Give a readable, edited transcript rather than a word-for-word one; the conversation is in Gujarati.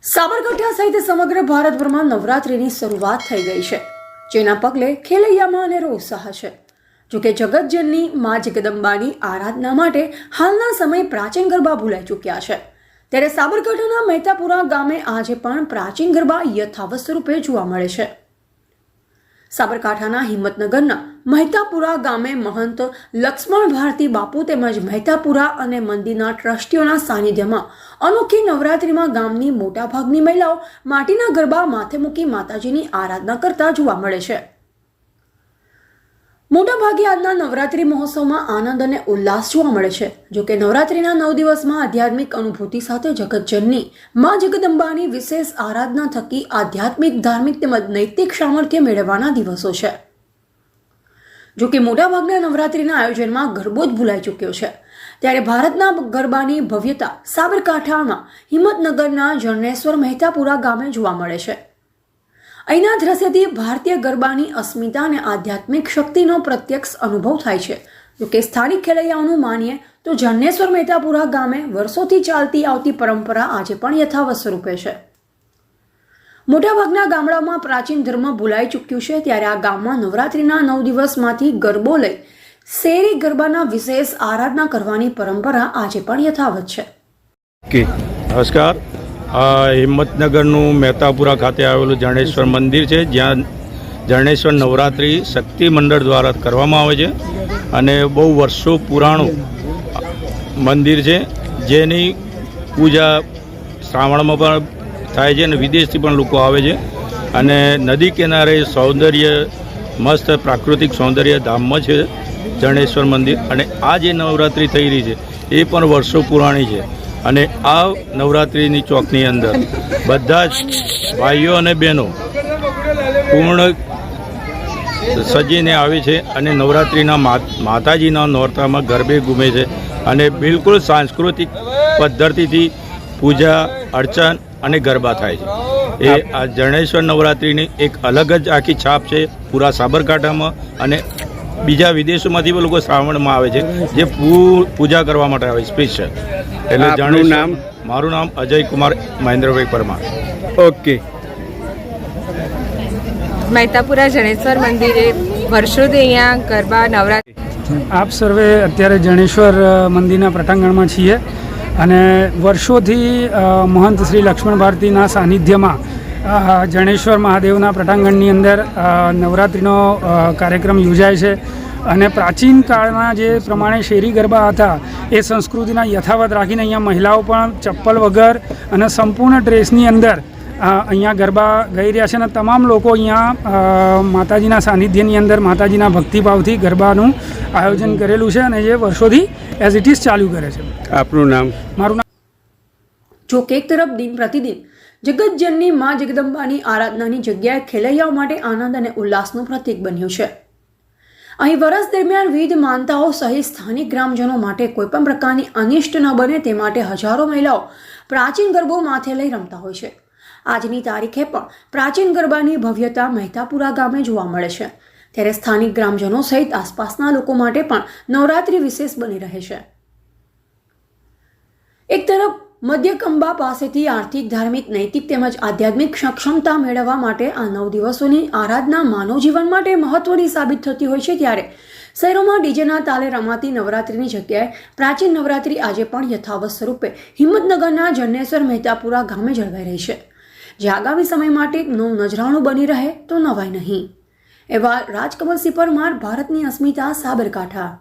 સાબરકાંઠા સહિત સમગ્ર ભારતભરમાં નવરાત્રિની શરૂઆત થઈ ગઈ છે, જેના પગલે ખેલૈયામાં અનેરો ઉત્સાહ છે. જોકે જગતજનની મા જગદંબાની આરાધના માટે હાલના સમયે પ્રાચીન ગરબા ભૂલાઈ ચૂક્યા છે. ત્યારે સાબરકાંઠાના મહેતાપુરા ગામે આજે પણ પ્રાચીન ગરબા યથાવત સ્વરૂપે જોવા મળે છે. સાબરકાંઠાના હિંમતનગરના મહેતાપુરા ગામે મહંત લક્ષ્મણ ભારતી બાપુ તેમજ મહેતાપુરા અને મંદિરના ટ્રસ્ટીઓના સાનિધ્યમાં અનોખી નવરાત્રિમાં ગામની મોટાભાગની મહિલાઓ માટીના ગરબા માથે મૂકી માતાજીની આરાધના કરતા જોવા મળે છે. મોટાભાગે આજના નવરાત્રિ મહોત્સવમાં આનંદ અને ઉલ્લાસ જોવા મળે છે. જોકે નવરાત્રિના 9 દિવસમાં આધ્યાત્મિક અનુભૂતિ સાથે જગતજનની મા જગદંબાની વિશેષ આરાધના થકી આધ્યાત્મિક, ધાર્મિક તેમજ નૈતિક સામર્થ્ય મેળવવાના દિવસો છે. જોકે મોટાભાગના નવરાત્રિના આયોજનમાં ગરબો જ ભૂલાઈ ચૂક્યો છે. ત્યારે ભારતના ગરબાની ભવ્યતા સાબરકાંઠામાં હિંમતનગરના જરણેશ્વર મહેતાપુરા ગામે જોવા મળે છે. અહીંના દ્રશ્યથી ભારતીય ગરબાની અસ્મિતા અને આધ્યાત્મિક શક્તિનો પ્રત્યક્ષ અનુભવ થાય છે. જોકે સ્થાનિક ખેલૈયાઓનું માનીએ તો જરણેશ્વર મહેતાપુરા ગામે વર્ષોથી ચાલતી આવતી પરંપરા આજે પણ યથાવત સ્વરૂપે છે. મોટાભાગના ગામડાઓમાં પ્રાચીન ધર્મ ભૂલાઈ ચૂક્યું છે, ત્યારે આ ગામમાં નવરાત્રિના 9 દિવસમાંથી ગરબો લઈ શેરી ગરબાના વિશેષ આરાધના કરવાની પરંપરા આજે પણ યથાવત છે. નમસ્કાર. હિંમતનગરનું મહેતાપુરા ખાતે આવેલું જરણેશ્વર મંદિર છે, જ્યાં જરણેશ્વર નવરાત્રિ શક્તિ મંડળ દ્વારા કરવામાં આવે છે અને બહુ વર્ષો પુરાણું મંદિર છે, જેની પૂજા શ્રાવણમાં પણ થાય છે અને વિદેશથી પણ લોકો આવે છે. અને નદી કિનારે સૌંદર્ય મસ્ત પ્રાકૃતિક સૌંદર્ય ધામમાં છે જરણેશ્વર મંદિર. અને આ જે નવરાત્રિ થઈ રહી છે એ પણ વર્ષો પુરાણી છે. અને આ નવરાત્રિની ચોકની અંદર બધા જ ભાઈઓ અને બહેનો પૂર્ણ સજીને આવે છે અને નવરાત્રિના માતાજીના નોરતામાં ગરબે ઘૂમે છે અને બિલકુલ સાંસ્કૃતિક પદ્ધતિથી પૂજા અર્ચન અને ગરબા થાય છે. એ આ જરણેશ્વર નવરાત્રિની એક અલગ જ આખી છાપ છે પૂરા સાબરકાંઠામાં. અને બીજા વિદેશોમાંથી પણ લોકો શ્રાવણમાં આવે છે, જે પૂજા કરવા માટે આવે સ્પેશિયલ. એટલે જાણું નામ, મારું નામ અજય કુમાર મહેન્દ્રભાઈ પરમાર. ઓકે. મહેતાપુરા જરણેશ્વર મંદિરે વર્ષોથી અહીંયા ગરબા નવરાત્રિ. આપ સર્વે અત્યારે જરણેશ્વર મંદિરના પ્રટાંગણમાં છીએ અને વર્ષોથી મહંત શ્રી લક્ષ્મણ ભારતીના સાનિધ્યમાં જરણેશ્વર મહાદેવના પ્રટાંગણની અંદર નવરાત્રિનો કાર્યક્રમ યોજાય છે. અને પ્રાચીન કાળના જે પ્રમાણે શેરી ગરબા હતા એ સંસ્કૃતિના યથાવત રાખીને અહીંયા મહિલાઓ પણ ચપ્પલ વગર અને સંપૂર્ણ ડ્રેસની અંદર અહીંયા ગરબા ગાઈ રહ્યા છે. અને તમામ લોકો અહીંયા માતાજીના સાનિધ્યની અંદર માતાજીના ભક્તિભાવથી ગરબાનું આયોજન કરેલું છે અને જે વર્ષોથી એઝ ઇટ ઇઝ ચાલુ કરે છે. આપનું નામ? મારું નામ. જોકે એક તરફ દિન પ્રતિદિન જગતજનની મા જગદંબાની આરાધનાની જગ્યાએ ખેલૈયાઓ માટે આનંદ અને ઉલ્લાસનું પ્રતીક બન્યું છે. અહીં વર્ષ દરમિયાન વિવિધ માનતાઓ સહિત સ્થાનિક ગ્રામજનો માટે કોઈપણ પ્રકારની અનિષ્ટ ન બને તે માટે હજારો મહિલાઓ પ્રાચીન ગરબો માથે લઈ રમતા હોય છે. આજની તારીખે પણ પ્રાચીન ગરબાની ભવ્યતા મહેતાપુરા ગામે જોવા મળે છે. ત્યારે સ્થાનિક ગ્રામજનો સહિત આસપાસના લોકો માટે પણ નવરાત્રિ વિશેષ બની રહે છે. એક તરફ મધ્યકંબા પાસેથી આર્થિક, ધાર્મિક, નૈતિક તેમજ આધ્યાત્મિક સક્ષમતા મેળવવા માટે આ 9 દિવસોની આરાધના માનવ જીવન માટે મહત્વની સાબિત થતી હોય છે, ત્યારે શહેરોમાં ડીજેના તાલે રમાતી નવરાત્રિની જગ્યાએ પ્રાચીન નવરાત્રિ આજે પણ યથાવત સ્વરૂપે હિંમતનગરના જરણેશ્વર મહેતાપુરા ગામે જળવાઈ રહી છે, જે આગામી સમય માટે એક નવું નજરાણું બની રહે તો નવાય નહીં. એવા રાજકમલસિંહ પરમાર, ભારતની અસ્મિતા, સાબરકાંઠા.